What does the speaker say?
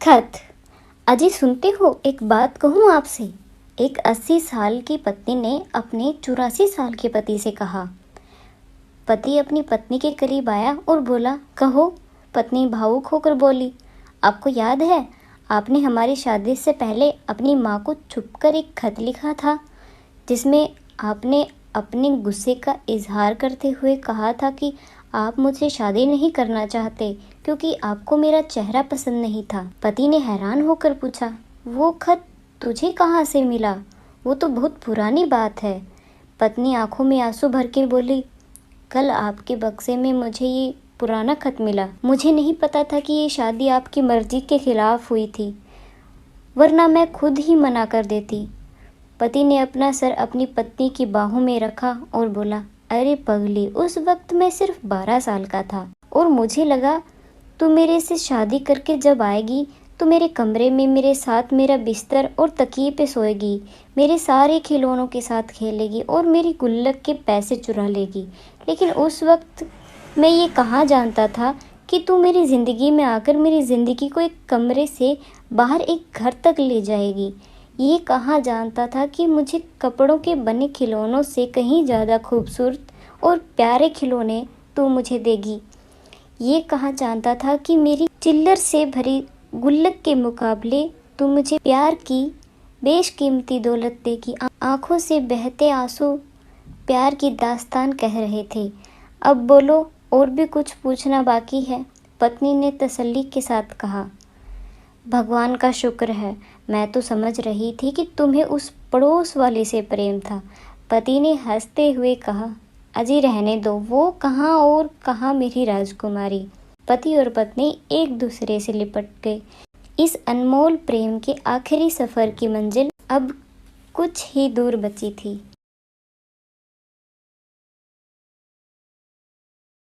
खत। अजी सुनते हो, एक बात कहूँ आपसे। एक 80 साल की पत्नी ने अपने 84 साल के पति से कहा। पति अपनी पत्नी के करीब आया और बोला, कहो। पत्नी भावुक होकर बोली, आपको याद है, आपने हमारी शादी से पहले अपनी माँ को छुपकर एक खत लिखा था, जिसमें आपने अपने गुस्से का इजहार करते हुए कहा था कि आप मुझसे शादी नहीं करना चाहते क्योंकि आपको मेरा चेहरा पसंद नहीं था। पति ने हैरान होकर पूछा, वो खत तुझे कहाँ से मिला? वो तो बहुत पुरानी बात है। पत्नी आंखों में आंसू भर के बोली, कल आपके बक्से में मुझे ये पुराना खत मिला। मुझे नहीं पता था कि ये शादी आपकी मर्जी के खिलाफ हुई थी, वरना मैं खुद ही मना कर देती। पति ने अपना सर अपनी पत्नी की बाहों में रखा और बोला, अरे पगली, उस वक्त मैं सिर्फ 12 साल का था और मुझे लगा तू मेरे से शादी करके जब आएगी तो मेरे कमरे में मेरे साथ मेरा बिस्तर और तकिए पे सोएगी, मेरे सारे खिलौनों के साथ खेलेगी और मेरी गुल्लक के पैसे चुरा लेगी। लेकिन उस वक्त मैं ये कहाँ जानता था कि तू मेरी ज़िंदगी में आकर मेरी ज़िंदगी को एक कमरे से बाहर एक घर तक ले जाएगी। ये कहाँ जानता था कि मुझे कपड़ों के बने खिलौनों से कहीं ज़्यादा खूबसूरत और प्यारे खिलौने तू मुझे देगी। ये कहाँ जानता था कि मेरी चिल्लर से भरी गुल्लक के मुकाबले तू मुझे प्यार की बेशकीमती दौलत देगी। आंखों से बहते आंसू प्यार की दास्तान कह रहे थे। अब बोलो, और भी कुछ पूछना बाकी है? पत्नी ने तसल्ली के साथ कहा। भगवान का शुक्र है, मैं तो समझ रही थी कि तुम्हें उस पड़ोस वाले से प्रेम था। पति ने हंसते हुए कहा, अजी रहने दो, वो कहाँ और कहाँ मेरी राजकुमारी। पति और पत्नी एक दूसरे से लिपट गए। इस अनमोल प्रेम के आखिरी सफ़र की मंजिल अब कुछ ही दूर बची थी।